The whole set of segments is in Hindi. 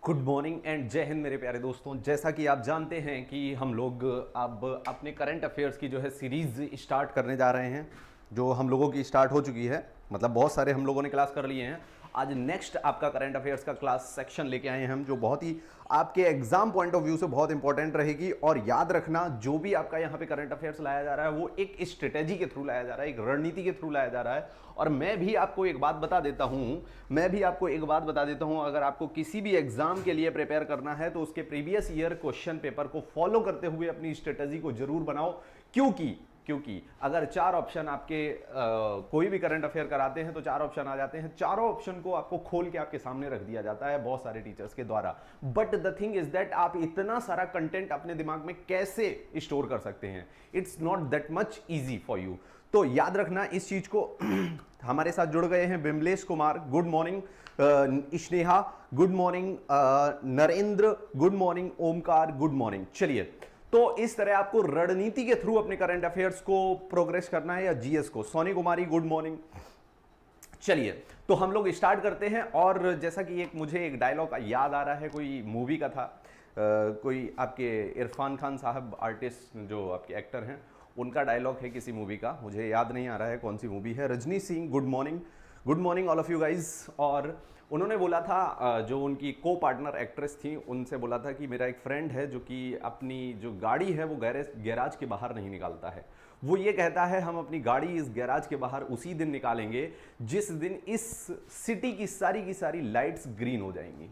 गुड मॉर्निंग एंड जय हिंद मेरे प्यारे दोस्तों। जैसा कि आप जानते हैं कि हम लोग अब अपने करंट अफेयर्स की जो है सीरीज स्टार्ट करने जा रहे हैं, जो हम लोगों की स्टार्ट हो चुकी है। मतलब बहुत सारे हम लोगों ने क्लास कर लिए हैं। आज नेक्स्ट आपका करंट अफेयर्स का क्लास सेक्शन लेके आए हैं हम, जो बहुत ही आपके एग्जाम पॉइंट ऑफ व्यू से बहुत इंपॉर्टेंट रहेगी। और याद रखना, जो भी आपका यहाँ पे करंट अफेयर्स लाया जा रहा है वो एक स्ट्रेटेजी के थ्रू लाया जा रहा है, एक रणनीति के थ्रू लाया जा रहा है। और मैं भी आपको एक बात बता देता हूं, अगर आपको किसी भी एग्जाम के लिए प्रिपेयर करना है तो उसके प्रीवियस ईयर क्वेश्चन पेपर को फॉलो करते हुए अपनी स्ट्रेटेजी को जरूर बनाओ। क्योंकि अगर चार ऑप्शन आपके कोई भी करंट अफेयर कराते हैं तो चार ऑप्शन आ जाते हैं। चारों ऑप्शन को आपको खोल के आपके सामने रख दिया जाता है बहुत सारे टीचर्स के द्वारा। But the thing is that आप इतना सारा कंटेंट अपने दिमाग में कैसे स्टोर कर सकते हैं, it's not that much easy for you. तो याद रखना इस चीज को। हमारे साथ जुड़ गए हैं Bimlesh Kumar, good morning. Sneha good morning. Narendra good morning. Omkar good morning. चलिए, तो इस तरह आपको रणनीति के थ्रू अपने करंट अफेयर्स को प्रोग्रेस करना है, या जीएस को। Soni Kumari good morning. चलिए, तो हम लोग स्टार्ट करते हैं। और जैसा कि मुझे एक डायलॉग याद आ रहा है, कोई मूवी का था, कोई आपके इरफान खान साहब आर्टिस्ट जो आपके एक्टर हैं, उनका डायलॉग है किसी मूवी का, मुझे याद नहीं आ रहा है कौन सी मूवी है। Rajni Singh good morning. Good morning all of you guys. और उन्होंने बोला था, जो उनकी को पार्टनर एक्ट्रेस थी, उनसे बोला था कि मेरा एक फ्रेंड है जो कि अपनी जो गाड़ी है वो गैराज के बाहर नहीं निकालता है। वो ये कहता है हम अपनी गाड़ी इस गैराज के बाहर उसी दिन निकालेंगे जिस दिन इस सिटी की सारी लाइट्स ग्रीन हो जाएंगी।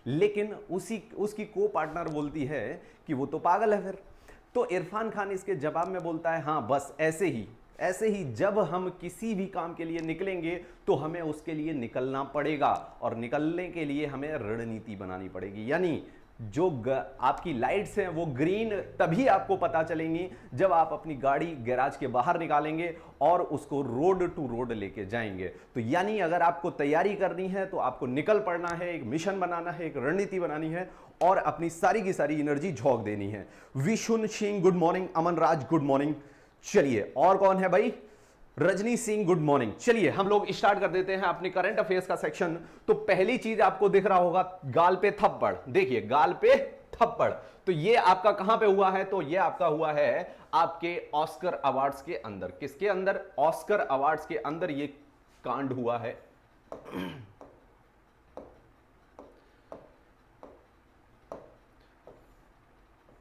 लेकिन उसकी को पार्टनर बोलती है कि वो तो पागल है फिर। तो इरफान खान इसके जवाब में बोलता है, हाँ बस ऐसे ही जब हम किसी भी काम के लिए निकलेंगे तो हमें उसके लिए निकलना पड़ेगा, और निकलने के लिए हमें रणनीति बनानी पड़ेगी। यानी जो आपकी लाइट्स हैं वो ग्रीन तभी आपको पता चलेंगी जब आप अपनी गाड़ी गैराज के बाहर निकालेंगे और उसको रोड टू रोड लेके जाएंगे। तो यानी अगर आपको तैयारी करनी है तो आपको निकल पड़ना है, एक मिशन बनाना है, एक रणनीति बनानी है और अपनी सारी की सारी एनर्जी झोंक देनी है। Vishun Singh good morning. Aman Raj good morning. चलिए, और कौन है भाई? Rajni Singh good morning. चलिए, हम लोग स्टार्ट कर देते हैं अपनी करंट अफेयर्स का सेक्शन। तो पहली चीज आपको दिख रहा होगा, गाल पे थप्पड़। देखिए, गाल पे थप्पड़। तो ये आपका कहां पे हुआ है? तो ये आपका हुआ है आपके ऑस्कर अवार्ड्स के अंदर। किसके अंदर? ऑस्कर अवार्ड्स के अंदर ये कांड हुआ है।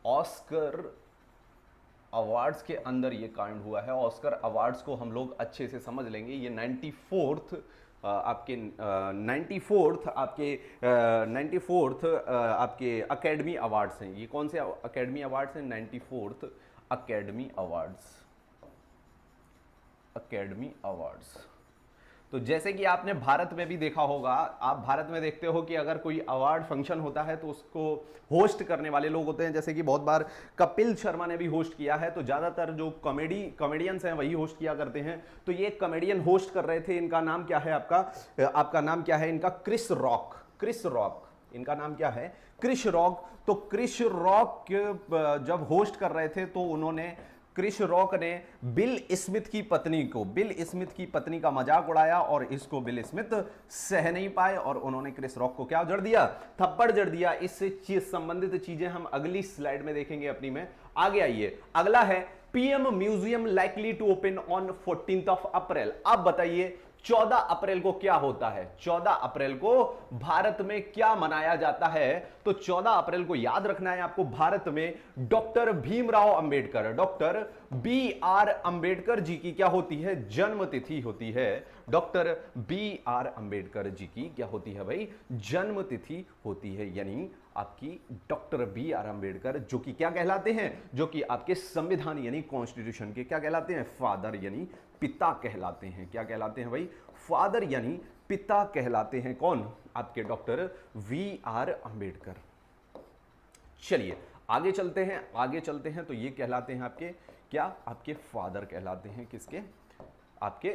ऑस्कर अवार्ड्स के अंदर ये कांड हुआ है। ऑस्कर अवार्ड्स को हम लोग अच्छे से समझ लेंगे। ये 94th आपके अकेडमी अवार्ड्स हैं। ये कौन से अकेडमी अवार्ड्स हैं? 94th academy awards. तो जैसे कि आपने भारत में भी देखा होगा, आप भारत में देखते हो कि अगर कोई अवार्ड फंक्शन होता है तो उसको होस्ट करने वाले लोग होते हैं। जैसे कि बहुत बार कपिल शर्मा ने भी होस्ट किया है, तो ज्यादातर जो कॉमेडियंस हैं वही होस्ट किया करते हैं। तो ये कॉमेडियन होस्ट कर रहे थे। इनका नाम क्या है? आपका नाम क्या है इनका? Chris Rock. इनका नाम क्या है? Chris Rock. तो क्रिस रॉक जब होस्ट कर रहे थे तो उन्होंने, क्रिस रॉक ने बिल स्मिथ की पत्नी का मजाक उड़ाया, और इसको बिल स्मिथ सह नहीं पाए और उन्होंने क्रिस रॉक को क्या जड़ दिया? थप्पड़ जड़ दिया। इससे संबंधित चीजें हम अगली स्लाइड में देखेंगे अपनी में। आगे आइए, अगला है PM museum likely to open on 14 April. अब बताइए 14 अप्रैल को क्या होता है? 14 अप्रैल को भारत में क्या मनाया जाता है? तो 14 अप्रैल को याद रखना है आपको, भारत में doctor Bhimrao Ambedkar, doctor BR Ambedkar ji की क्या होती है? जन्म तिथि होती है। डॉक्टर BR अंबेडकर जी की क्या होती है भाई? जन्म तिथि होती है। यानी आपकी डॉक्टर BR अंबेडकर, जो कि क्या कहलाते हैं? जो कि आपके संविधान यानी कॉन्स्टिट्यूशन के क्या कहलाते हैं? फादर यानी पिता कहलाते हैं। क्या कहलाते हैं भाई? फादर यानी पिता कहलाते हैं। कौन? आपके डॉक्टर BR अंबेडकर। चलिए, आगे चलते हैं। तो ये कहलाते हैं आपके क्या? आपके फादर कहलाते हैं। किसके? आपके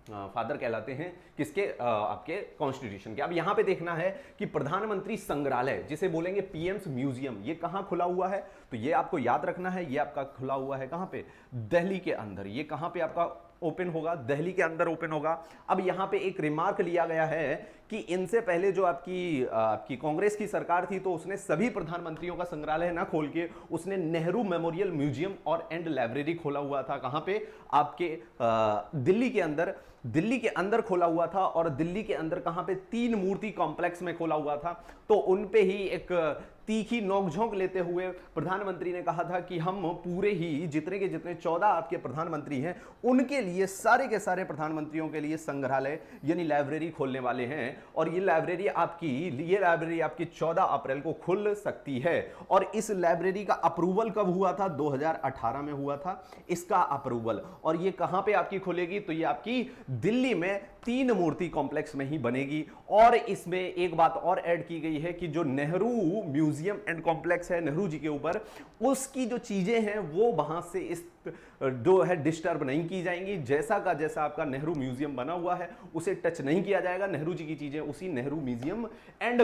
फादर कहलाते हैं। किसके? आपके कॉन्स्टिट्यूशन के। अब यहां पे देखना है कि प्रधानमंत्री संग्रहालय, जिसे बोलेंगे पीएम्स म्यूजियम, ये कहां खुला हुआ है? तो ये आपको याद रखना है, ये आपका खुला हुआ है कहां पे? दिल्ली के अंदर। ये कहां पे आपका ओपन होगा? दिल्ली के अंदर ओपन होगा। अब यहां पे एक रिमार्क लिया गया है कि इनसे पहले जो आपकी आपकी कांग्रेस की सरकार थी तो उसने सभी प्रधानमंत्रियों का संग्रहालय ना खोल के उसने नेहरू मेमोरियल म्यूजियम और एंड लाइब्रेरी खोला हुआ था। कहां पे? आपके दिल्ली के अंदर खोला हुआ था, और दिल्ली के अंदर कहां पे? 3 मूर्ति कॉम्प्लेक्स में खोला हुआ था। तो उन पे ही एक तीखी नोकझोंक लेते हुए प्रधानमंत्री ने कहा था कि हम पूरे ही जितने के जितने 14 आपके प्रधानमंत्री हैं उनके लिए, सारे के सारे प्रधानमंत्रियों के लिए संग्रहालय यानी लाइब्रेरी खोलने वाले हैं, और ये लाइब्रेरी आपकी 14 अप्रैल को खुल सकती है। और इस लाइब्रेरी का अप्रूवल कब हुआ था? 2018 में हुआ था इसका अप्रूवल। और ये कहां पे आपकी खुलेगी? तो ये आपकी दिल्ली में 3 मूर्ति कॉम्प्लेक्स में ही बनेगी। और इसमें एक बात और ऐड की गई है कि जो नेहरू म्यूजियम एंड कॉम्प्लेक्स है नेहरू जी के ऊपर, उसकी जो चीजें हैं वो वहां से इस जो है डिस्टर्ब नहीं की जाएंगी। जैसा का जैसा आपका नेहरू म्यूजियम बना हुआ है उसे टच नहीं किया जाएगा। नेहरू जी की चीजें उसी Nehru museum and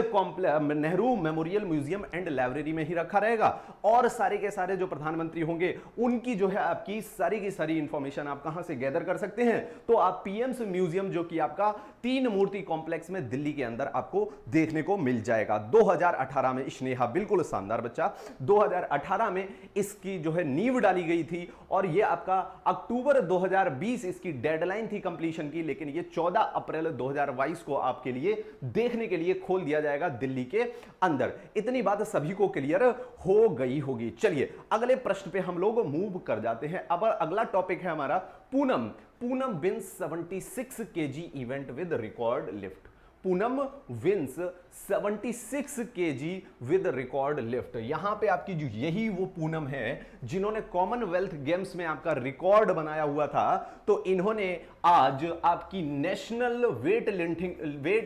Nehru memorial museum and library में ही रखा रहेगा। और सारे के सारे जो प्रधानमंत्री होंगे उनकी जो है आपकी सारी की सारी इंफॉर्मेशन आप कहां से गैदर कर सकते हैं? तो आप पीएम्स म्यूजियम जो कि आपका 3 मूर्ति कॉम्प्लेक्स में दिल्ली के अंदर आपको देखने को मिल जाएगा। 2018 में स्नेहा, बिल्कुल शानदार बच्चा, 2018 में इसकी जो है नींव डाली गई थी, और ये आपका अक्टूबर 2020 इसकी डेडलाइन थी कंप्लीशन की, लेकिन ये 14 अप्रैल 2022 को आपके लिए देखने के लिए खोल दिया जाएगा दिल्ली के अंदर। इतनी बात सभी को क्लियर हो गई होगी। चलिए अगले प्रश्न पे हम लोग मूव कर जाते हैं। अब अगला टॉपिक है हमारा Poonam wins 76 kg event with record lift. Poonam wins 76 kg with record lift. यहां पे आपकी जो यही वो पूनम है जिन्होंने कॉमनवेल्थ गेम्स में आपका रिकॉर्ड बनाया हुआ था। तो इन्होंने आज आपकी नेशनल वेट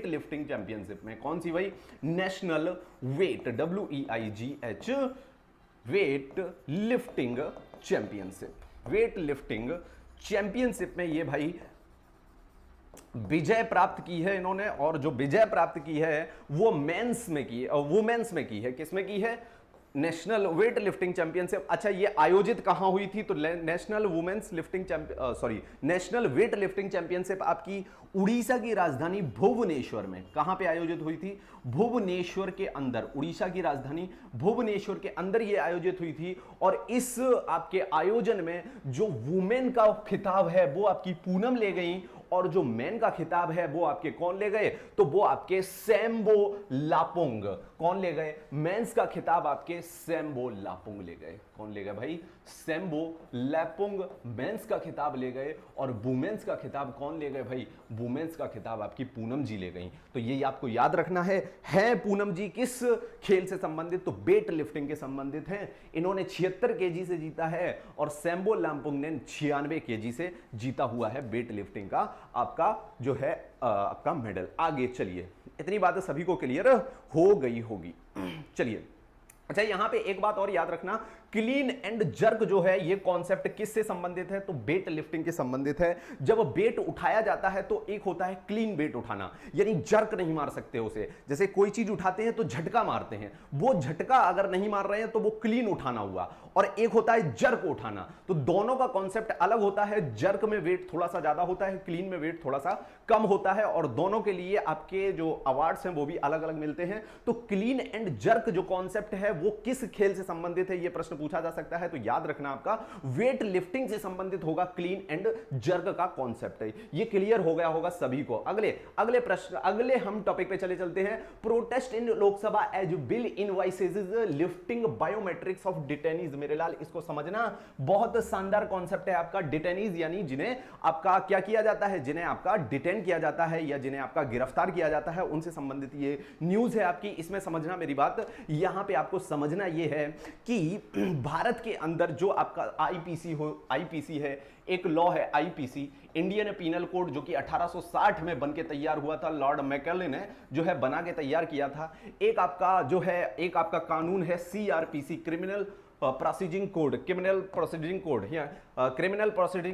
लिफ्टिंग चैंपियनशिप में, कौन सी भाई? National weight WEIGH weight lifting championship में ये भाई विजय प्राप्त की है इन्होंने। और जो विजय प्राप्त की है वो मेंस में की है, वुमेन्स में की है। किसमें की है? National weight lifting championship. अच्छा, ये आयोजित कहां हुई थी? तो नेशनल वेट लिफ्टिंग चैंपियनशिप आपकी उड़ीसा की राजधानी भुवनेश्वर में। कहां पे आयोजित हुई थी? भुवनेश्वर के अंदर, उड़ीसा की राजधानी भुवनेश्वर के अंदर ये आयोजित हुई थी। और इस आपके आयोजन में जो वुमेन का खिताब है वो आपकी पूनम ले गई, और जो मैन का खिताब है वो आपके कौन ले गए? तो वो आपके सैम्बो लापोंग। कौन ले गए? मेंस का खिताब आपके सैम्बो लापोंग ले गए। कौन ले गए भाई? सैम्बो लापोंग मेंस का खिताब ले गए। और वुमेन्स का खिताब कौन ले गए भाई? वुमेन्स का खिताब आपकी पूनम जी ले गई। तो ये आपको याद रखना है पूनम जी किस खेल से संबंधित? तो वेट लिफ्टिंग के संबंधित हैं। इन्होंने 76 केजी से जीता है, और सैम्बो लापोंग ने 96 केजी से जीता हुआ है वेट लिफ्टिंग का आपका जो है आपका मेडल। आगे चलिए, इतनी बातें सभी को क्लियर हो गई होगी। चलिए, अच्छा यहां पे एक बात और याद रखना, क्लीन एंड जर्क जो है ये कॉन्सेप्ट किससे संबंधित है? तो वेट लिफ्टिंग के संबंधित है। जब वेट उठाया जाता है तो एक होता है क्लीन वेट उठाना, यानी जर्क नहीं मार सकते उसे। जैसे कोई चीज उठाते हैं तो झटका मारते हैं, वो झटका अगर नहीं मार रहे हैं तो वो क्लीन उठाना हुआ। और एक होता है जर्क उठाना। तो दोनों का कॉन्सेप्ट अलग होता है। जर्क में वेट थोड़ा सा ज्यादा होता है, क्लीन में वेट थोड़ा सा कम होता है, और दोनों के लिए आपके जो अवार्ड्स हैं वो भी अलग अलग मिलते हैं। तो क्लीन एंड जर्क जो कॉन्सेप्ट है वो किस खेल से संबंधित है, ये प्रश्न पूछा जा सकता है। तो याद रखना आपका वेट लिफ्टिंग से संबंधित होगा क्लीन एंड जर्क का कॉन्सेप्ट है। ये क्लियर हो गया होगा सभी को। अगले प्रश्न, अगले हम टॉपिक पे चलते हैं। Protest in Lok Sabha as bill envisages lifting biometrics of detainees. मेरे लाल इसको समझना, बहुत शानदार कॉन्सेप्ट है आपका। डिटेनीज यानी जिन्हें आपका क्या किया जाता है? जिन्हें आपका डिटेन किया जाता है या जिन्हें आपका गिरफ्तार किया जाता है, उनसे संबंधित ये न्यूज है आपकी। इसमें समझना मेरी बात, यहां पे आपको समझना ये है कि भारत के अंदर जो आपका आईपीसी है, एक लॉ है आईपीसी, इंडियन पीनल कोड, जो कि 1860 में बनके तैयार हुआ था। लॉर्ड मैकेले ने जो है बना के तैयार किया था। एक आपका कानून है सीआरपीसी, क्रिमिनल प्रोसीडिंग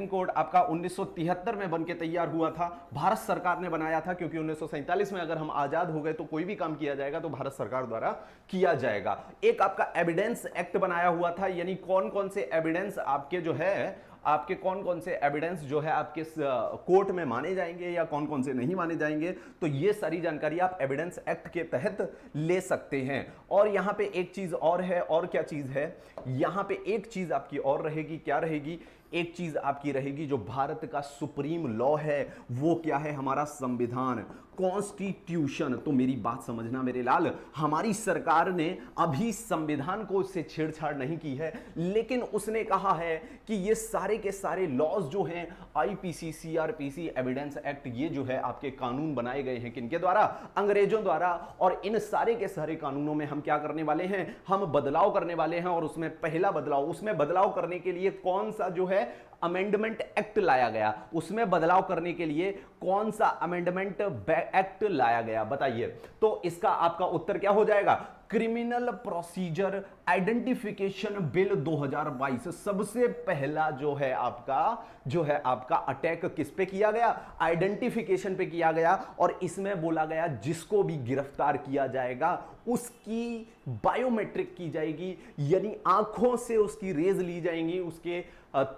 कोड आपका 1973 में बनके तैयार हुआ था। भारत सरकार ने बनाया था, क्योंकि 1947 में अगर हम आजाद हो गए तो कोई भी काम किया जाएगा तो भारत सरकार द्वारा किया जाएगा। एक आपका एविडेंस एक्ट बनाया हुआ था, यानी कौन कौन से एविडेंस आपके जो है आपके कौन कौन से एविडेंस जो है आपके कोर्ट में माने जाएंगे या कौन कौन से नहीं माने जाएंगे, तो ये सारी जानकारी आप एविडेंस एक्ट के तहत ले सकते हैं। और यहां पे एक चीज और है, और क्या चीज है, यहां पे एक चीज आपकी और रहेगी, क्या रहेगी, एक चीज आपकी रहेगी जो भारत का सुप्रीम लॉ है, वो क्या है, हमारा संविधान, कॉन्स्टिट्यूशन। तो मेरी बात समझना मेरे लाल, हमारी सरकार ने अभी संविधान को इससे छेड़छाड़ नहीं की है, लेकिन उसने कहा है कि ये सारे के सारे लॉज जो हैं, आईपीसी, सीआरपीसी, एविडेंस एक्ट, ये जो है आपके कानून बनाए गए हैं किनके द्वारा, अंग्रेजों द्वारा। और इन सारे के सारे कानूनों में हम क्या करने वाले हैं, हम बदलाव करने वाले हैं। और उसमें पहला बदलाव, उसमें बदलाव करने के लिए कौन सा जो है अमेंडमेंट एक्ट लाया गया, उसमें बदलाव करने के लिए कौन सा अमेंडमेंट एक्ट लाया गया, बताइए। तो इसका आपका उत्तर क्या हो जाएगा, क्रिमिनल प्रोसीजर आइडेंटिफिकेशन बिल 2022। सबसे पहला जो है आपका अटैक किस पे किया गया, आइडेंटिफिकेशन पे किया गया। और इसमें बोला गया जिसको भी गिरफ्तार किया जाएगा उसकी बायोमेट्रिक की जाएगी, यानी आंखों से उसकी रेज ली जाएंगी, उसके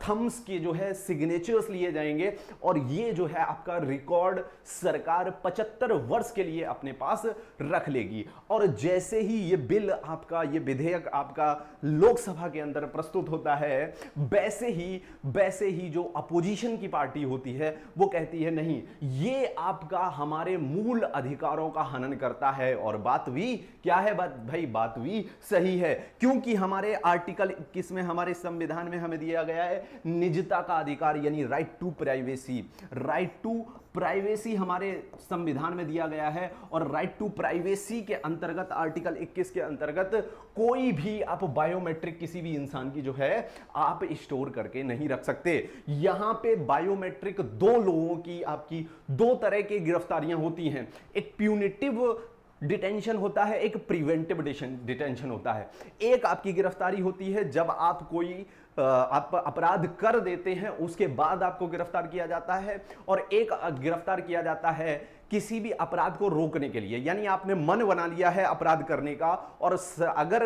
थम्स के जो है सिग्नेचर्स लिए जाएंगे। और ये जो है आपका रिकॉर्ड सरकार 75 वर्ष के लिए अपने पास रख लेगी। और जैसे ही ये बिल आपका, ये विधेयक आपका लोकसभा के अंदर प्रस्तुत होता है, वैसे ही जो अपोजिशन की पार्टी होती है वो कहती है नहीं, ये आपका हमारे मूल अधिकारों का हनन करता है। और बात भी क्या है, बात भी सही है, क्योंकि हमारे आर्टिकल 21 में, हमारे संविधान में हमें दिया गया है निजता का अधिकार, यानी right to privacy. Right to privacy हमारे संविधान में दिया गया है। और राइट टू प्राइवेसी के अंतर्गत, आर्टिकल 21 के अंतर्गत, कोई भी आप बायोमेट्रिक किसी भी इंसान की जो है आप स्टोर करके नहीं रख सकते। यहां पे बायोमेट्रिक दो लोगों की, आपकी दो तरह की गिरफ्तारियां होती हैं, एक प्यूनिटिव डिटेंशन होता है, एक प्रिवेंटिव डिटेंशन होता है। एक आपकी गिरफ्तारी होती है जब आप कोई आप अपराध कर देते हैं, उसके बाद आपको गिरफ्तार किया जाता है। और एक गिरफ्तार किया जाता है किसी भी अपराध को रोकने के लिए, यानी आपने मन बना लिया है अपराध करने का, और अगर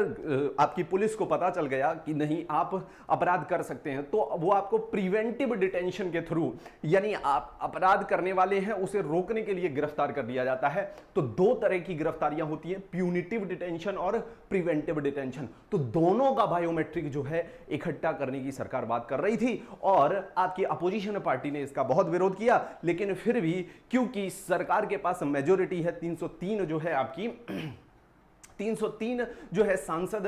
आपकी पुलिस को पता चल गया कि नहीं आप अपराध कर सकते हैं, तो वो आपको प्रिवेंटिव डिटेंशन के थ्रू, यानी आप अपराध करने वाले हैं उसे रोकने के लिए गिरफ्तार कर दिया जाता है। तो दो तरह की गिरफ्तारियां होती हैं, प्यूनिटिव डिटेंशन और प्रिवेंटिव डिटेंशन। तो दोनों का बायोमेट्रिक जो है इकट्ठा करने की सरकार बात कर रही थी, और आपकी अपोजिशन पार्टी ने इसका बहुत विरोध किया। लेकिन फिर भी क्योंकि सरकार के पास मेजॉरिटी है, 303 जो है आपकी 303 जो है सांसद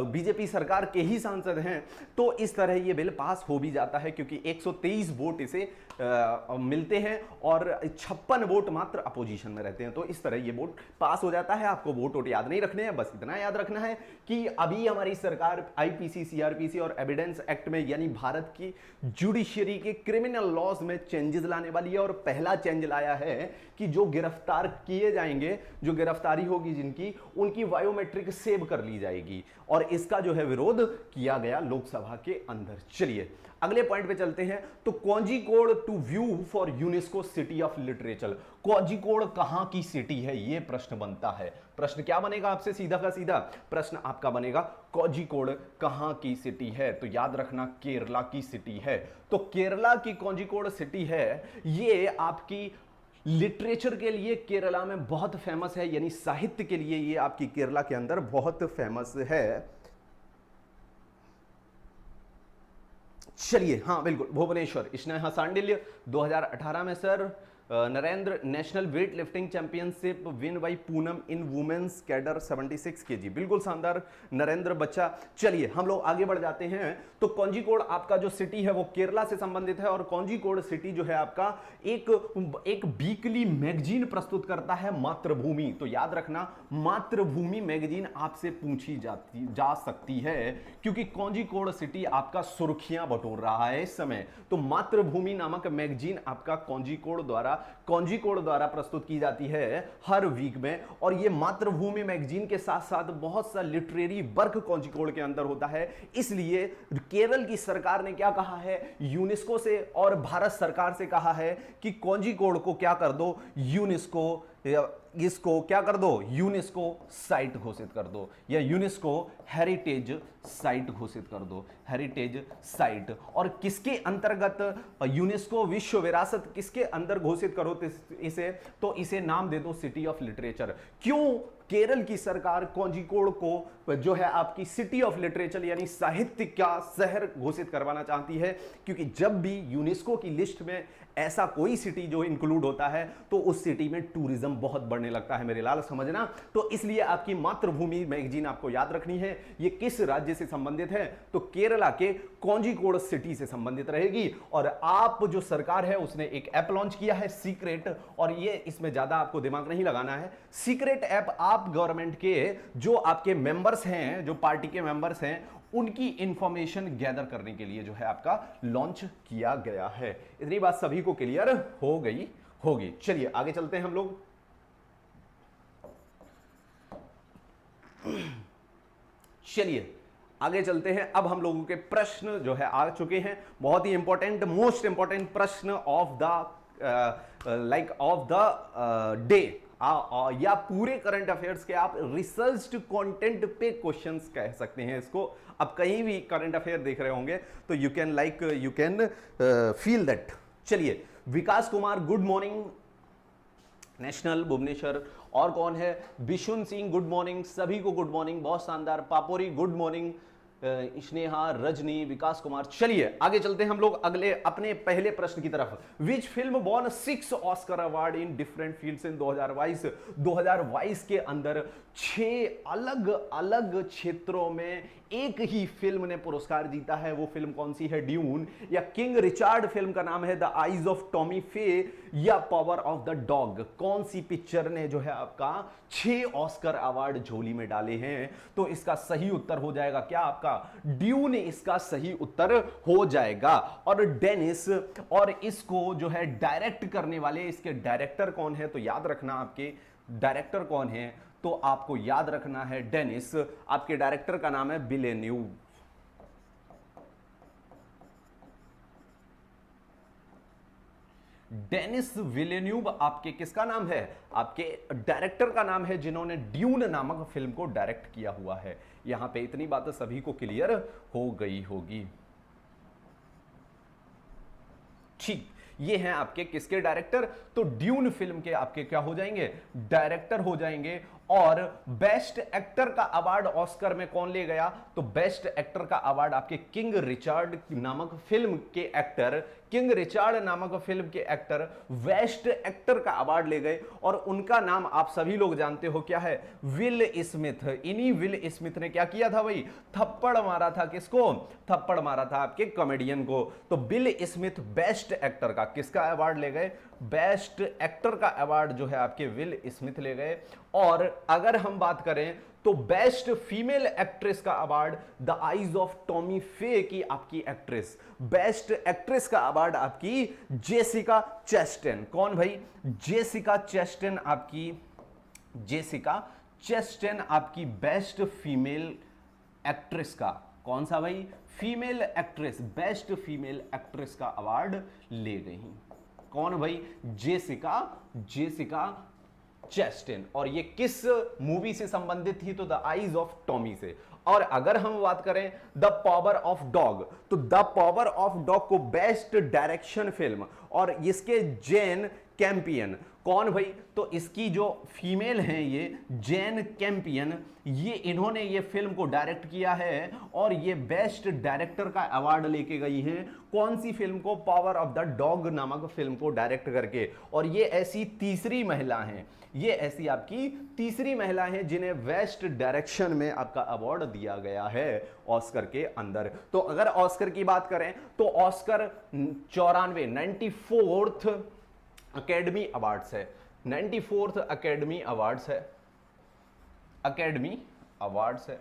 बीजेपी सरकार के ही सांसद हैं, तो इस तरह ये बिल पास हो भी जाता है, क्योंकि 123 वोट इसे मिलते हैं और 56 वोट मात्र अपोजिशन में रहते हैं। तो इस तरह ये वोट पास हो जाता है। आपको वोट याद नहीं रखने हैं, बस इतना याद रखना है कि अभी हमारी सरकार आईपीसी, सीआरपीसी और एविडेंस एक्ट में, यानी भारत की जुडिशियरी के क्रिमिनल लॉज में चेंजेस लाने वाली है। और पहला चेंज लाया है कि जो गिरफ्तार किए जाएंगे, जो गिरफ्तारी होगी जिनकी, उनकी बायोमेट्रिक सेव कर ली जाएगी। और इसका जो है विरोध किया गया लोकसभा के अंदर। चलिए अगले पॉइंट पे चलते हैं। तो Kozhikode to view for UNESCO city of literature. Kozhikode कहां की सिटी है, यह प्रश्न बनता है। प्रश्न क्या बनेगा आपसे, सीधा का सीधा प्रश्न आपका बनेगा कोझिकोड कहां की सिटी है। तो याद रखना केरला की सिटी है। तो केरला की कोझिकोड सिटी है, ये आपकी लिटरेचर के लिए केरला में बहुत फेमस है, यानी साहित्य के लिए ये आपकी केरला के अंदर बहुत फेमस है। चलिए, हाँ बिल्कुल, भुवनेश्वर स्नेहा सांडिल्य 2018 में sir Narendra national weight lifting championship win by Poonam in women's cadre 76 kg. बिल्कुल शानदार नरेंद्र बच्चा। चलिए हम लोग आगे बढ़ जाते हैं। तो कोझिकोड आपका जो सिटी है वो केरला से संबंधित है, और कोझिकोड सिटी जो है आपका एक वीकली मैगजीन प्रस्तुत करता है, मातृभूमि। तो याद रखना मातृभूमि मैगजीन आपसे पूछी जा सकती है, क्योंकि कोझिकोड सिटी आपका सुर्खियां बटोर रहा है इस समय। तो मातृभूमि नामक मैगजीन आपका कोझिकोड द्वारा प्रस्तुत की जाती है हर वीक में। और ये मातृभूमि मैगजीन के साथ साथ बहुत सा लिटरेरी वर्क कोझिकोड के अंदर होता है। इसलिए केरल की सरकार ने क्या कहा है, यूनेस्को से और भारत सरकार से कहा है कि कोझिकोड को क्या कर दो, यूनेस्को इसको क्या कर दो, यूनेस्को साइट घोषित कर दो, या यूनेस्को हेरिटेज साइट घोषित कर दो, हेरिटेज साइट। और किसके अंतर्गत यूनेस्को विश्व विरासत किसके अंदर घोषित करो इसे, तो इसे नाम दे दो सिटी ऑफ लिटरेचर। क्यों केरल की सरकार कोझिकोड को जो है आपकी सिटी ऑफ लिटरेचर यानी साहित्य का शहर घोषित करवाना चाहती है? क्योंकि जब भी यूनेस्को की लिस्ट में ऐसा कोई सिटी जो इंक्लूड होता है तो उस सिटी में टूरिज्म बहुत बढ़ने लगता है मेरे लाल, समझना। तो इसलिए आपकी मातृभूमि मैगजीन आपको याद रखनी है, ये किस राज्य से संबंधित है, तो केरला के कोझिकोड सिटी से संबंधित रहेगी। और आप जो सरकार है उसने एक ऐप लॉन्च किया है सीक्रेट, और ये इसमें ज्यादा आपको दिमाग नहीं लगाना है। सीक्रेट ऐप आप गवर्नमेंट के जो आपके मेंबर्स हैं, जो पार्टी के मेंबर्स हैं, उनकी इंफॉर्मेशन गैदर करने के लिए जो है आपका लॉन्च किया गया है। इतनी बात सभी को क्लियर हो गई होगी। चलिए आगे चलते हैं हम लोग। चलिए आगे चलते हैं। अब हम लोगों के प्रश्न जो है आ चुके हैं, बहुत ही इंपॉर्टेंट, मोस्ट इंपॉर्टेंट प्रश्न of the of the day, या पूरे करंट अफेयर्स के आप रिसर्च्ड कंटेंट पे क्वेश्चंस कह सकते हैं इसको। अब कहीं भी करंट अफेयर देख रहे होंगे तो यू कैन फील दैट। चलिए, Vikas Kumar good morning, national Bhubaneswar. और कौन है, बिशुन सिंह गुड मॉर्निंग, सभी को गुड मॉर्निंग, बहुत शानदार। पापोरी गुड मॉर्निंग, स्नेहा, रजनी, विकास कुमार। चलिए आगे चलते हैं हम लोग अगले अपने पहले प्रश्न की तरफ। Which film won 6 Oscar award in different fields in 2022? 2022 के अंदर 6 अलग अलग क्षेत्रों में एक ही फिल्म ने पुरस्कार जीता है। वो फिल्म कौन सी है? ड्यून, या किंग रिचार्ड फिल्म का नाम है द आईज ऑफ टॉमी फे, या पावर ऑफ द डॉग? कौन सी पिक्चर ने जो है आपका 6 ऑस्कर अवार्ड झोली में डाले हैं? तो इसका सही उत्तर हो जाएगा क्या आपका? ड्यून इसका सही उत्तर हो जाएगा। और डेनिस, और इसको जो है डायरेक्ट करने वाले, इसके डायरेक्टर कौन है? तो याद रखना आपके डायरेक्टर कौन है, तो आपको याद रखना है डेनिस। आपके डायरेक्टर का नाम है विलेन्यूव। डेनिस विलेन्यूव आपके किसका नाम है? आपके डायरेक्टर का नाम है जिन्होंने ड्यून नामक फिल्म को डायरेक्ट किया हुआ है। यहां पे इतनी बातें सभी को क्लियर हो गई होगी। ठीक, ये हैं आपके किसके डायरेक्टर? तो ड्यून फिल्म के आपके क्या हो जाएंगे? डायरेक्टर हो जाएंगे। और बेस्ट एक्टर का अवार्ड ऑस्कर में कौन ले गया? तो बेस्ट एक्टर का अवार्ड आपके किंग रिचार्ड नामक फिल्म के एक्टर, किंग रिचार्ड नामक फिल्म के एक्टर बेस्ट एक्टर का अवार्ड ले गए। और उनका नाम आप सभी लोग जानते हो क्या है? Will Smith. इन्हीं विल स्मिथ ने क्या किया था भाई? थप्पड़ मारा था। किसको? थप्पड़ मारा था आपके कॉमेडियन को। तो विल स्मिथ बेस्ट एक्टर का किसका अवार्ड ले गए? बेस्ट एक्टर का अवार्ड जो है आपके विल स्मिथ ले गए। और अगर हम बात करें तो बेस्ट फीमेल एक्ट्रेस का award the eyes of Tommy फे की आपकी एक्ट्रेस, बेस्ट एक्ट्रेस का अवार्ड आपकी जेसिका चेस्टेन। कौन भाई? जेसिका चेस्टेन आपकी, जेसिका चेस्टेन आपकी बेस्ट फीमेल एक्ट्रेस का, कौन सा भाई? Female actress, best female actress का अवार्ड ले गई। कौन भाई? Jessica Chastain. और ये किस मूवी से संबंधित थी? तो द आईज ऑफ टॉमी से। और अगर हम बात करें द पावर ऑफ डॉग, तो द पावर ऑफ डॉग को बेस्ट डायरेक्शन फिल्म, और इसके जेन कैंपियन, कौन भाई? तो इसकी जो फीमेल हैं ये जेन कैंपियन, ये इन्होंने ये फिल्म को डायरेक्ट किया है और ये बेस्ट डायरेक्टर का अवार्ड लेके गई हैं। कौन सी फिल्म को? पावर ऑफ द डॉग नामक फिल्म को डायरेक्ट करके। और ये ऐसी तीसरी महिला हैं, ये ऐसी आपकी तीसरी महिला हैं जिन्हें बेस्ट डायरेक्शन में आपका अवार्ड दिया गया है ऑस्कर के अंदर। तो अगर ऑस्कर की बात करें तो ऑस्कर 94th अकेडमी अवार्ड्स है, 94th अकेडमी अवार्ड्स है, अकेडमी अवार्ड्स है।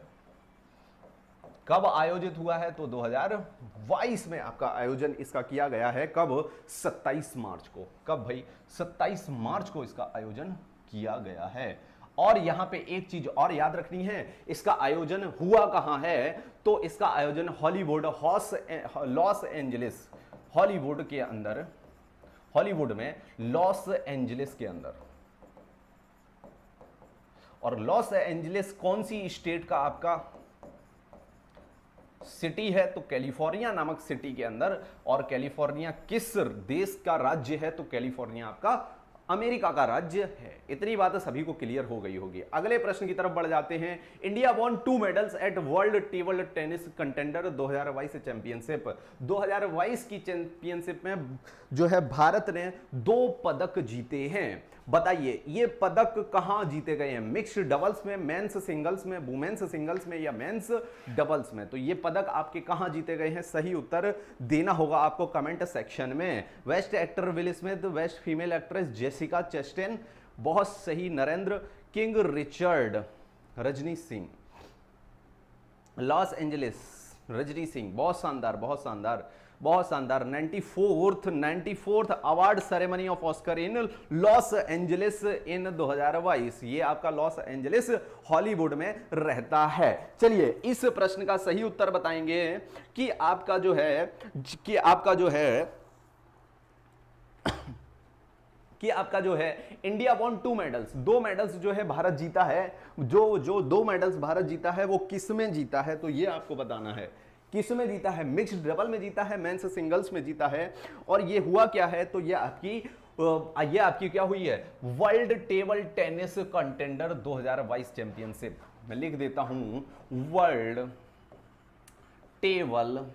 कब आयोजित हुआ है? तो 2022 में आपका आयोजन इसका किया गया है। कब? 27 मार्च को। कब भाई? 27 मार्च को इसका आयोजन किया गया है। और यहां पे एक चीज और याद रखनी है, इसका आयोजन हुआ कहां है? तो इसका आयोजन हॉलीवुड, लॉस एंजलिस, हॉलीवुड के अंदर, हॉलीवुड में लॉस एंजलिस के अंदर, और लॉस एंजलिस कौन सी स्टेट का आपका सिटी है? तो कैलिफोर्निया नामक सिटी के अंदर। और कैलिफोर्निया किस देश का राज्य है? तो कैलिफोर्निया आपका अमेरिका का राज्य है। इतनी बात सभी को क्लियर हो गई होगी। अगले प्रश्न की तरफ बढ़ जाते हैं। India won 2 medals at world table tennis contender 2022 championship. 2022 की चैंपियनशिप में जो है भारत ने 2 पदक जीते हैं। बताइए ये पदक कहां जीते गए हैं? मिक्स्ड डबल्स में, मेंस सिंगल्स में, वुमेन्स सिंगल्स में या मेंस डबल्स में? तो ये पदक आपके कहां जीते गए हैं? सही उत्तर देना होगा आपको कमेंट सेक्शन में। Best actor Will Smith, best female actress Jessica Chastain, बहुत सही Narendra, King Richard, Rajni Singh, Los Angeles Rajni Singh, बहुत शानदार बहुत शानदार बहुत शानदार। 94th award ceremony of Oscar in Los Angeles in 2022। ये आपका लॉस एंजलिस हॉलीवुड में रहता है। चलिए इस प्रश्न का सही उत्तर बताएंगे कि आपका जो है इंडिया वॉन 2 मेडल्स, 2 मेडल्स जो है भारत जीता है। जो 2 मेडल्स भारत जीता है वो किस में जीता है? तो ये आपको बताना है किस में जीता है। मिक्स्ड डबल में जीता है, मेंस सिंगल्स में जीता है। और ये हुआ क्या है? तो ये आपकी क्या हुई है? World table tennis contender 2022 championship. मैं लिख देता हूं world table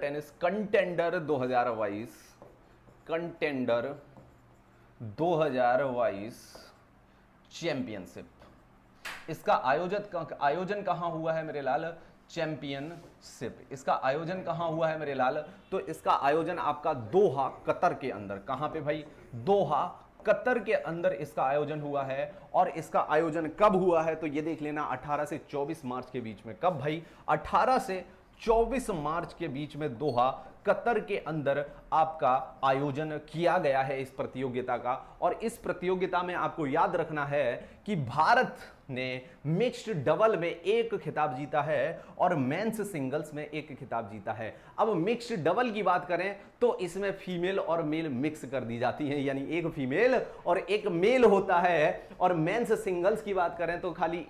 tennis contender 2022 championship. इसका आयोजन कहां हुआ है मेरे लाल? चैंपियनशिप। इसका आयोजन कहां हुआ है मेरे लाल? तो इसका आयोजन आपका दोहा कतर के अंदर। कहां पे भाई? दोहा कतर के अंदर इसका आयोजन हुआ है। और इसका आयोजन कब हुआ है? तो ये देख लेना 18 से 24 मार्च के बीच में। कब भाई? 18 से 24 मार्च के बीच में दोहा कतर के अंदर आपका आयोजन किया गया है इस प्रतियोगिता का। और इस प्रतियोगिता में आपको याद रखना है कि भारत ने मिक्स्ड डबल में 1 खिताब जीता है और मेंस सिंगल्स में 1 खिताब जीता है। अब मिक्स्ड डबल की बात करें तो इसमें फीमेल और मेल मिक्स कर दी जाती हैं, यानी 1 फीमेल और 1 मेल होता है। और मेंस सिंगल्स की बात करें तो खाली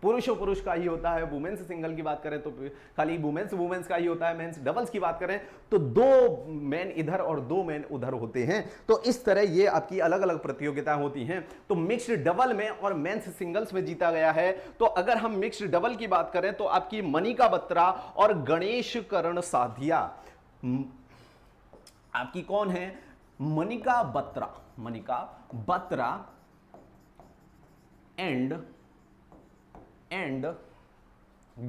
पुरुष का ही होता है। वुमेन्स सिंगल की बात करें तो खाली वुमेन्स का ही होता है। मेंस डबल्स की बात करें तो 2 मेन इधर और 2 मेन उधर होते हैं। तो इस तरह ये आपकी अलग अलग प्रतियोगिताएं होती हैं। तो मिक्स्ड डबल में और मेंस सिंगल्स में जीता गया है। तो अगर हम मिक्स्ड डबल की बात करें तो आपकी मनिका बत्रा और गणेश करण साधिया। आपकी कौन है? मनिका बत्रा एंड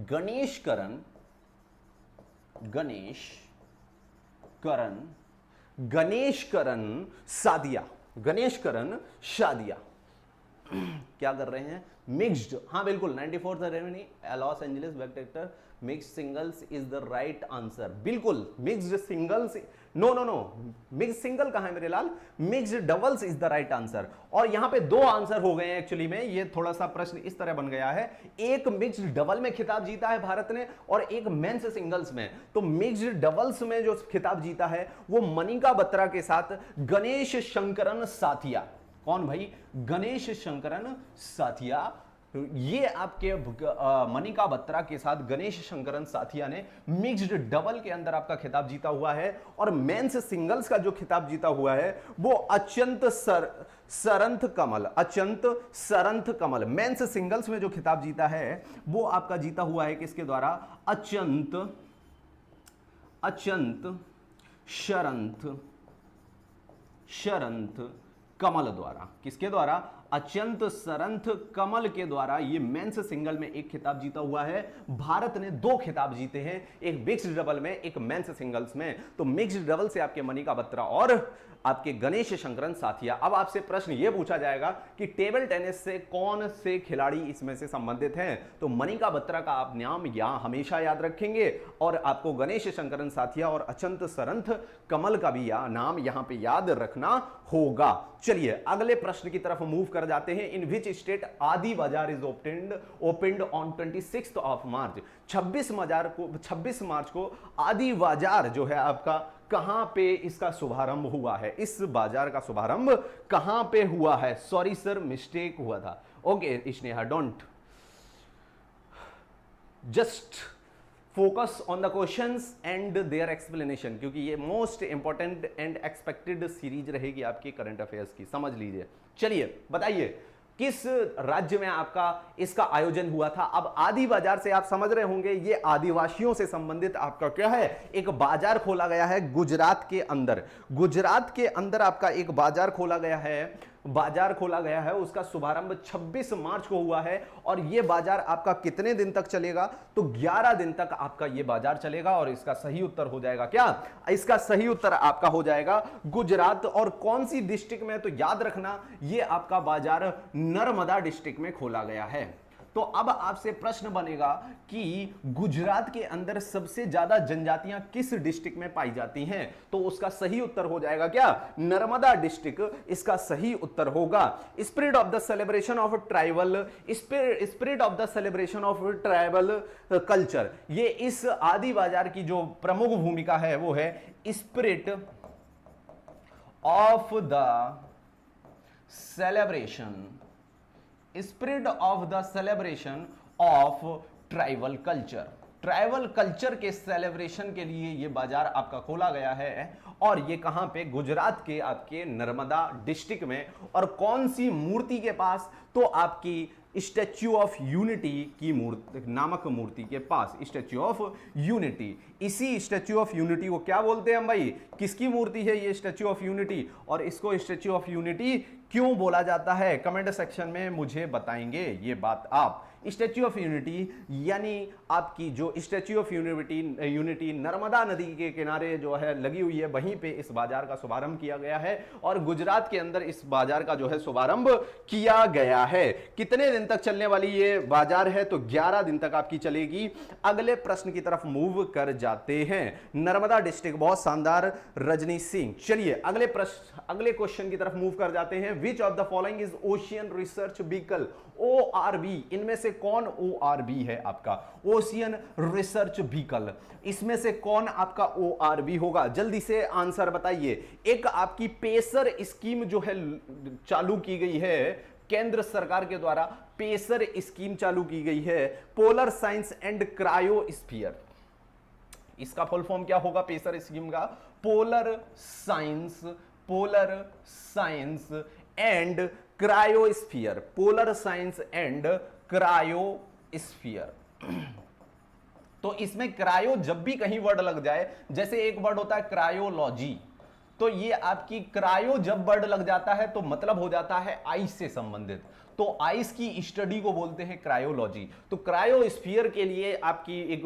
गणेश करण सादिया। क्या कर रहे हैं? मिक्स्ड। हाँ बिल्कुल, 94th ceremony Los Angeles best actor mixed singles is the right answer. बिल्कुल mixed singles, no mixed single कहां है मेरे लाल? Mixed doubles is the right answer. और यहां पे 2 आंसर हो गए हैं एक्चुअली में। ये थोड़ा सा प्रश्न इस तरह बन गया है, एक मिक्स्ड डबल में खिताब जीता है भारत ने और एक मेंस सिंगल्स में। तो मिक्स्ड डबल्स में जो खिताब जीता है वो मनिका बत्रा के साथ गणेश शंकरन साथिया। कौन भाई? गणेश शंकरन साथिया। ये आपके मनिका बत्रा के साथ गणेश शंकरन साथिया ने मिक्स्ड डबल के अंदर आपका खिताब जीता हुआ है। और मेंस सिंगल्स का जो खिताब जीता हुआ है वो अचंत सरंथ कमल। मेंस सिंगल्स में जो खिताब जीता है वो आपका जीता हुआ है किसके द्वारा? अचंत शरंथ कमल द्वारा। किसके द्वारा? अचंत सरंथ कमल के द्वारा ये मेंस सिंगल में 1 खिताब जीता हुआ है। भारत ने 2 खिताब जीते हैं, एक मिक्स्ड डबल में, एक मेंस सिंगल्स में। तो मिक्स्ड डबल से आपके मनिका बत्रा और आपके गणेश शंकरन साथिया। अब आपसे प्रश्न यह पूछा जाएगा कि टेबल टेनिस से कौन से खिलाड़ी इसमें से संबंधित हैं? तो मनिका बत्रा का आप नाम यहां हमेशा याद रखेंगे और आपको गणेश शंकरन साथिया और अचंत सरंथ कमल का भी नाम यहां पे याद रखना होगा। चलिए अगले प्रश्न की तरफ मूव कर जाते हैं। इन विच स्टेट आदि बाजार is opened on 26 of March. 26 मार्च को आदि बाजार जो है आपका कहां पे इसका शुभारंभ हुआ है, इस बाजार का शुभारंभ कहां पे हुआ है। सॉरी सर मिस्टेक हुआ था। Okay Sneha, don't just focus on the questions and their explanation, क्योंकि ये most important and expected series रहेगी आपकी करंट अफेयर्स की, समझ लीजिए। चलिए बताइए किस राज्य में आपका इसका आयोजन हुआ था। अब आदि बाजार से आप समझ रहे होंगे ये आदिवासियों से संबंधित आपका क्या है, एक बाजार खोला गया है गुजरात के अंदर। गुजरात के अंदर आपका एक बाजार खोला गया है, उसका शुभारंभ 26 मार्च को हुआ है। और यह बाजार आपका कितने दिन तक चलेगा, तो 11 दिन तक आपका यह बाजार चलेगा। और इसका सही उत्तर हो जाएगा क्या, इसका सही उत्तर आपका हो जाएगा गुजरात। और कौन सी डिस्ट्रिक्ट में, तो याद रखना यह आपका बाजार नर्मदा डिस्ट्रिक्ट में खोला गया है। तो अब आपसे प्रश्न बनेगा कि गुजरात के अंदर सबसे ज्यादा जनजातियां किस डिस्ट्रिक्ट में पाई जाती हैं, तो उसका सही उत्तर हो जाएगा क्या, नर्मदा डिस्ट्रिक्ट इसका सही उत्तर होगा। Spirit of the celebration of tribal culture, ये इस आदि बाजार की जो प्रमुख भूमिका है वो है spirit of the celebration of tribal culture. Tribal culture के सेलिब्रेशन के लिए यह बाजार आपका खोला गया है। और ये कहां पे, गुजरात के आपके नर्मदा डिस्ट्रिक्ट में। और कौन सी मूर्ति के पास, तो आपकी स्टैच्यू ऑफ यूनिटी की मूर्ति नामक मूर्ति के पास, स्टैच्यू ऑफ यूनिटी। इसी स्टैच्यू ऑफ यूनिटी को क्या बोलते हैं हम भाई, किसकी मूर्ति है ये स्टैच्यू ऑफ यूनिटी, और इसको स्टैच्यू ऑफ यूनिटी क्यों बोला जाता है, कमेंट सेक्शन में मुझे बताएंगे ये बात आप। स्टैच्यू ऑफ यूनिटी यानी आपकी जो स्टैच्यू ऑफ यूनिटी नर्मदा नदी के किनारे जो है लगी हुई है, वहीं पे इस बाजार का शुभारंभ किया गया है। और गुजरात के अंदर इस बाजार का जो है शुभारंभ किया गया है। कितने दिन तक चलने वाली ये बाजार है, तो 11 दिन तक आपकी चलेगी। अगले प्रश्न की तरफ मूव कर जाते हैं। नर्मदा डिस्ट्रिक्ट, बहुत शानदार रजनी सिंह। चलिए अगले क्वेश्चन की तरफ मूव कर जाते हैं। Which of the following is ocean research vehicle, ORV, इनमें से कौन ORV है आपका, ओशियन रिसर्च व्हीकल, इसमें से कौन आपका ORV होगा, जल्दी से आंसर बताइए। एक आपकी पेसर स्कीम जो है चालू की गई है केंद्र सरकार के द्वारा, पेसर स्कीम चालू की गई है, पोलर साइंस एंड क्रायोस्फीयर। इसका फुल फॉर्म क्या होगा पेसर स्कीम का, polar science and cryosphere, polar science and cryosphere. तो इसमें क्रायो जब भी कहीं वर्ड लग जाए, जैसे एक वर्ड होता है क्रायोलॉजी, तो ये आपकी क्रायो जब वर्ड लग जाता है तो मतलब हो जाता है आइस से संबंधित। तो आइस की स्टडी को बोलते हैं क्रायोलॉजी। तो क्रायोस्फीयर के लिए आपकी एक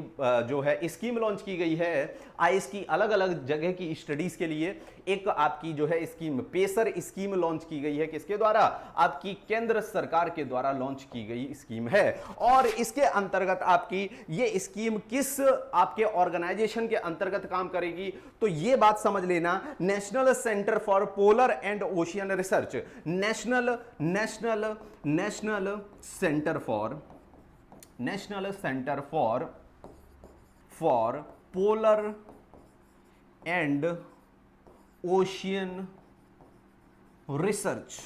जो है स्कीम लॉन्च की गई है आइस की अलग अलग जगह की स्टडीज के लिए। एक आपकी जो है स्कीम पेसर स्कीम लॉन्च की गई है, किसके द्वारा, आपकी केंद्र सरकार के द्वारा लॉन्च की गई स्कीम है। और इसके अंतर्गत आपकी ये स्कीम किस आपके ऑर्गेनाइजेशन के अंतर्गत काम करेगी, तो ये बात समझ लेना, national centre for polar and ocean research, national centre for polar and ocean research,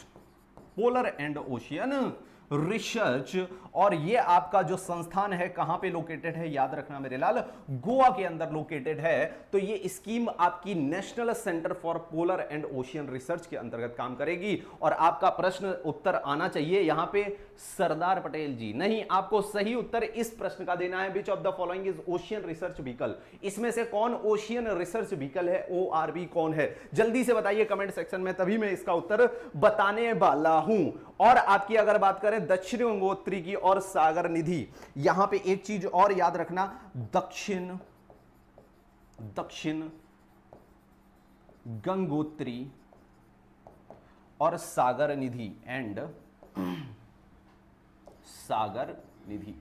polar and ocean research. और ये आपका जो संस्थान है कहां पे लोकेटेड है, याद रखना मेरे लाल, गोवा के अंदर लोकेटेड है। तो ये स्कीम आपकी national centre for polar and ocean research के अंतर्गत काम करेगी। और आपका प्रश्न उत्तर आना चाहिए यहां पे सरदार पटेल जी, नहीं, आपको सही उत्तर इस प्रश्न का देना है, which of the following is ocean research vehicle, इसमें से कौन ओशियन रिसर्च व्हीकल है, ORV कौन है, जल्दी से बताइए कमेंट सेक्शन में, तभी मैं इसका उत्तर बताने वाला हूं। और आपकी अगर बात करें दक्षिण गंगोत्री की और सागर निधि, यहां पे एक चीज और याद रखना, दक्षिण गंगोत्री और सागर निधि एंड सागर निधि,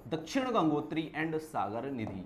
दक्षिण गंगोत्री एंड सागर निधि,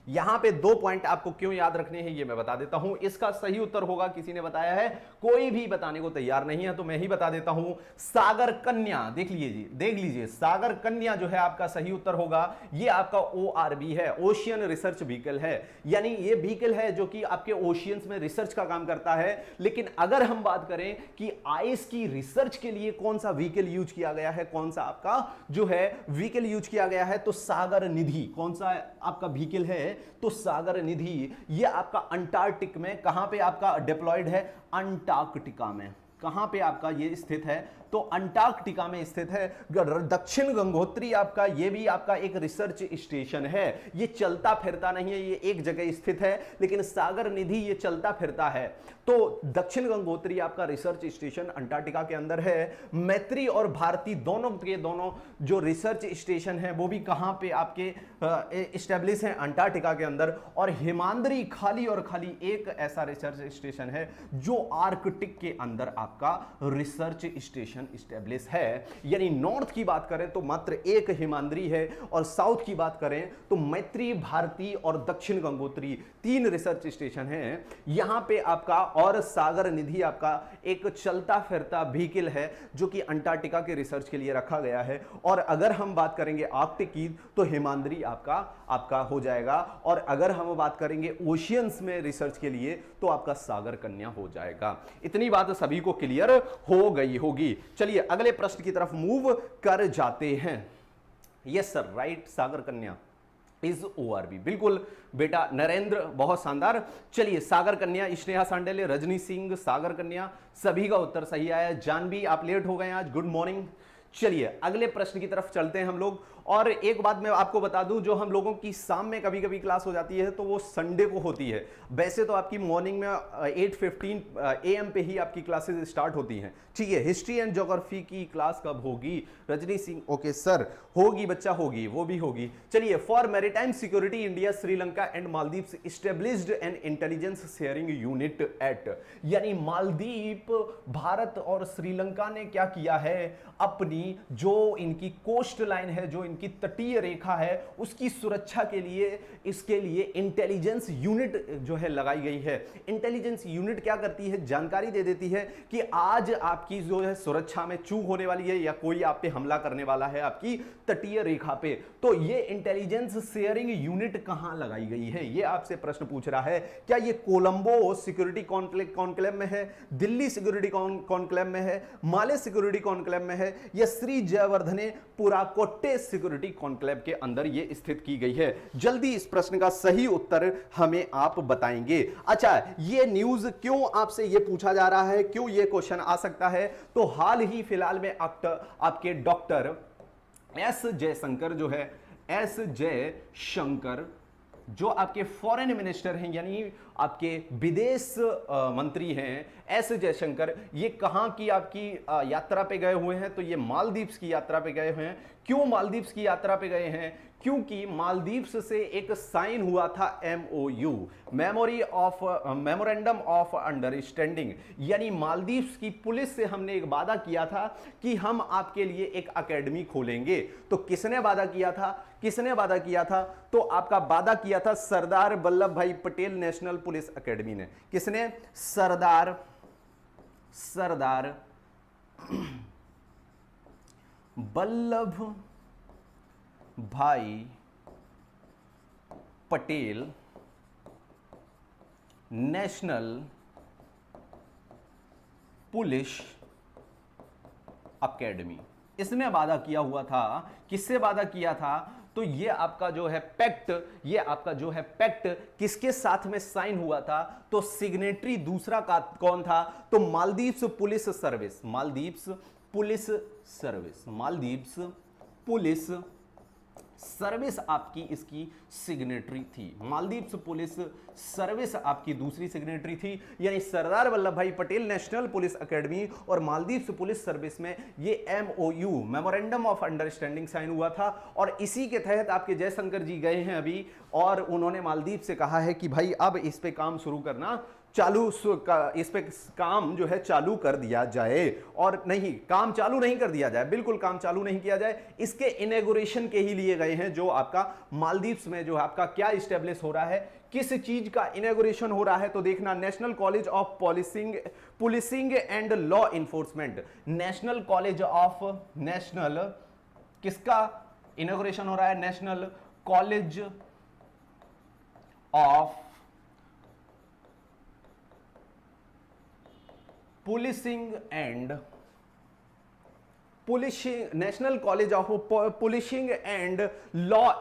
यहां पे 2 पॉइंट आपको क्यों याद रखने हैं ये मैं बता देता हूं। इसका सही उत्तर होगा, किसी ने बताया है, कोई भी बताने को तैयार नहीं है तो मैं ही बता देता हूं, सागर कन्या। देख लीजिए सागर कन्या जो है आपका सही उत्तर होगा। ये आपका ORV है, ओशियन रिसर्च व्हीकल है, यानी ये व्हीकल है जो कि आपके ओशियंस में रिसर्च का काम करता है। लेकिन अगर हम बात करें कि आइस की रिसर्च के लिए कौन सा व्हीकल यूज किया गया है, कौन सा आपका जो है व्हीकल यूज किया गया है, तो सागर निधि। कौन सा आपका व्हीकल है, तो सागर निधि। ये आपका अंटार्कटिक में कहां पे आपका डिप्लॉयड है, अंटार्कटिका में। कहां पे आपका ये स्थित है, तो अंटार्कटिका में स्थित है। दक्षिण गंगोत्री आपका, ये भी आपका एक रिसर्च स्टेशन है। ये चलता फिरता नहीं है, ये एक जगह स्थित है, लेकिन सागर निधि ये चलता फिरता है। तो दक्षिण गंगोत्री आपका रिसर्च स्टेशन अंटार्कटिका के अंदर है। मैत्री और भारती दोनों के दोनों जो रिसर्च स्टेशन है वो भी कहां पे आपके एस्टेब्लिश हैं, अंटार्कटिका के अंदर। और हिमाद्री खाली और खाली एक ऐसा रिसर्च स्टेशन है जो आर्कटिक के अंदर आपका रिसर्च स्टेशन स्टेब्लिश है। यानी नॉर्थ की बात करें तो मात्र एक हिमाद्री है, और साउथ की बात करें तो मैत्री, भारती और दक्षिण गंगोत्री 3 रिसर्च स्टेशन हैं यहां पे आपका। और सागर निधि आपका एक चलता फिरता व्हीकल है जो कि अंटार्कटिका के रिसर्च के लिए रखा गया है। और अगर हम बात करेंगे आर्कटिक की तो हिमाद्री आपका हो जाएगा। और अगर हम बात करेंगे ओशियंस में रिसर्च के लिए तो आपका सागर कन्या हो जाएगा। इतनी बात सभी को क्लियर हो गई होगी। चलिए अगले प्रश्न की तरफ मूव कर जाते हैं। यस सर, राइट, सागर कन्या इज ORV। बिल्कुल बेटा नरेंद्र, बहुत शानदार। चलिए सागर कन्या, स्नेहा सांडेले, रजनी सिंह, सागर कन्या, सभी का उत्तर सही आया। जानवी आप लेट हो गए आज, गुड मॉर्निंग। चलिए अगले प्रश्न की तरफ चलते हैं हम लोग। और एक बात मैं आपको बता दूं, जो हम लोगों की शाम में कभी कभी क्लास हो जाती है तो वो संडे को होती है। वैसे तो आपकी मॉर्निंग में 8:15 AM पे ही आपकी क्लासेस स्टार्ट होती हैं। ठीक है, हिस्ट्री एंड ज्योग्राफी की क्लास कब होगी रजनी सिंह? ओके सर, होगी बच्चा, होगी, वो भी होगी। चलिए, for maritime security India, Sri Lanka and Maldives established an intelligence sharing unit at. यानी मालदीव, भारत और श्रीलंका ने क्या किया है, अपनी जो इनकी कोस्ट लाइन है, जो इनकी तटीय रेखा है, उसकी सुरक्षा के लिए इसके लिए इंटेलिजेंस यूनिट जो है लगाई गई है। इंटेलिजेंस यूनिट क्या करती है, जानकारी दे देती है कि आज आपकी जो है सुरक्षा में चूक होने वाली है या कोई आप पे हमला करने वाला है आपकी तटीय रेखा पे। तो ये इंटेलिजेंस शेयरिंग यूनिट कहां लगाई गई है, ये आपसे प्रश्न पूछ रहा है। क्या ये कोलंबो सिक्योरिटी कॉन्क्लेव में है, दिल्ली सिक्योरिटी कॉन्क्लेव में है, माले सिक्योरिटी कॉन्क्लेव में है, या श्री जयवर्धने पुराकोट्टे सिक्योरिटी कॉन्क्लेव के अंदर ये स्थित की गई है? जल्दी इस प्रश्न का सही उत्तर हमें आप बताएंगे। अच्छा, ये न्यूज क्यों आपसे ये पूछा जा रहा है, क्यों ये क्वेश्चन आ सकता है? तो हाल ही फिलहाल में आपके डॉक्टर एस जयशंकर जो है, एस जयशंकर जो आपके फॉरेन मिनिस्टर हैं, यानी आपके विदेश मंत्री हैं, एस जयशंकर, ये कहां की आपकी यात्रा पे गए हुए हैं? तो ये मालदीव्स की यात्रा पे गए हुए हैं। क्यों मालदीव्स की यात्रा पे गए हैं? क्योंकि मालदीव्स से एक साइन हुआ था MOU, मेमोरेंडम ऑफ अंडरस्टैंडिंग। यानी मालदीव्स की पुलिस से हमने एक वादा किया था कि हम आपके लिए एक एकेडमी खोलेंगे। तो किसने वादा किया था, किसने वादा किया था? तो आपका वादा किया था सरदार वल्लभ भाई पटेल नेशनल पुलिस एकेडमी ने। किसने? सरदार वल्लभ भाई पटेल नेशनल पुलिस एकेडमी, इसने वादा किया हुआ था। किससे वादा किया था? तो ये आपका जो है पैक्ट, ये आपका जो है पैक्ट किसके साथ में साइन हुआ था? तो सिग्नेटरी दूसरा का कौन था? तो Maldives police service, Maldives police service, Maldives police service आपकी इसकी सिग्नेटरी थी। मालदीव्स पुलिस सर्विस आपकी दूसरी सिग्नेटरी थी। यानी सरदार वल्लभ भाई पटेल नेशनल पुलिस एकेडमी और मालदीव्स पुलिस सर्विस में ये MOU, memorandum of understanding sign हुआ था। और इसी के तहत आपके जयशंकर जी गए हैं अभी, और उन्होंने मालदीव से कहा है कि भाई अब इस पे काम शुरू करना इस पे काम जो है चालू कर दिया जाए, और नहीं, काम चालू नहीं कर दिया जाए, बिल्कुल काम चालू नहीं किया जाए, इसके इनॉग्रेशन के ही लिए गए हैं, जो आपका मालदीव्स में जो आपका क्या इस्टेब्लिश हो रहा है, किस चीज का इनॉग्रेशन हो रहा है, तो देखना national college of policing and law enforcement, national college of किसका इनॉग्रेशन हो रहा है, national college of national college of policing and law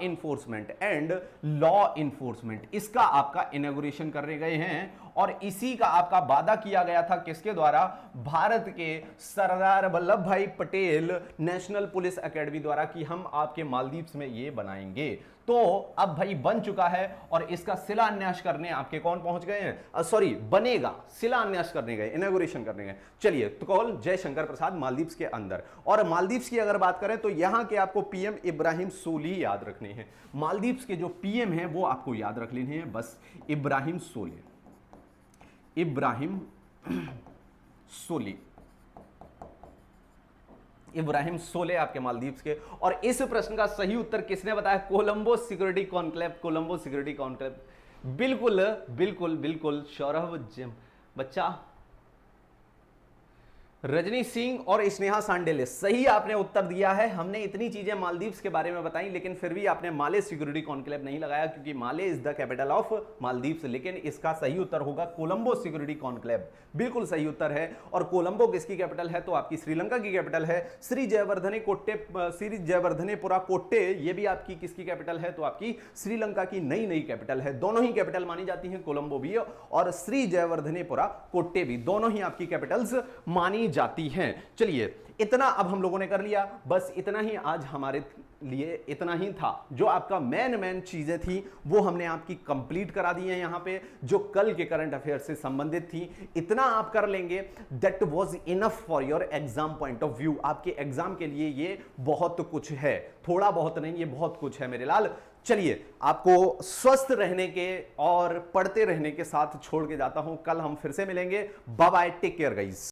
enforcement, इसका आपका इनॉग्रेशन करने गए हैं, और इसी का आपका वादा किया गया था किसके द्वारा, भारत के सरदार वल्लभ भाई पटेल नेशनल पुलिस एकेडमी द्वारा, कि हम आपके मालदीव्स में ये बनाएंगे। तो अब भाई बन चुका है, और इसका शिलान्यास करने आपके कौन पहुंच गए हैं, सॉरी बनेगा, शिलान्यास करने गए, इनॉग्रेशन करने गए। चलिए, तो कौन, जयशंकर प्रसाद, मालदीव्स के अंदर। और मालदीव्स की अगर बात करें तो यहां के आपको पीएम इब्राहिम सोली याद रखने हैं, मालदीव्स के जो पीएम हैं वो आपको याद रख लेने हैं, बस इब्राहिम सोले आपके मालदीव्स के। और इस प्रश्न का सही उत्तर किसने बताया, कोलंबो सिक्योरिटी कॉन्क्लेव, बिल्कुल बिल्कुल बिल्कुल सौरभ बच्चा, रजनी सिंह और स्नेहा सांडेले, सही आपने उत्तर दिया है। हमने इतनी चीजें मालदीव्स के बारे में बताई, लेकिन फिर भी आपने माले सिक्योरिटी कॉन्क्लेव नहीं लगाया, क्योंकि Male is the capital of Maldives, लेकिन इसका सही उत्तर होगा कोलंबो सिक्योरिटी कॉन्क्लेव, बिल्कुल सही उत्तर है। और कोलंबो किसकी कैपिटल है, तो आपकी श्रीलंका की कैपिटल है। श्री जयवर्धनेपुरा कोट्टे, ये भी आपकी किसकी कैपिटल है, तो आपकी श्रीलंका की नई कैपिटल है। दोनों ही कैपिटल मानी जाती हैं, कोलंबो भी और श्री जयवर्धनेपुरा कोट्टे भी, दोनों ही आपकी कैपिटल्स मानी जाती हैं। चलिए, इतना अब हम लोगों ने कर लिया, बस इतना ही आज हमारे लिए इतना ही था। जो आपका मेन चीजें थी वो हमने आपकी कंप्लीट करा दी हैं यहाँ पे, जो कल के करंट अफेयर से संबंधित थी। इतना आप कर लेंगे, that was enough for your exam point of view. आपके एग्जाम के लिए ये बहुत कुछ है, थोड़ा बहुत नहीं, ये बहुत कुछ है मेरे लाल। चलिए, आपको स्वस्थ रहने के और पढ़ते रहने के साथ छोड़ के जाता हूं। कल हम फिर से मिलेंगे। Bye bye, take care guys.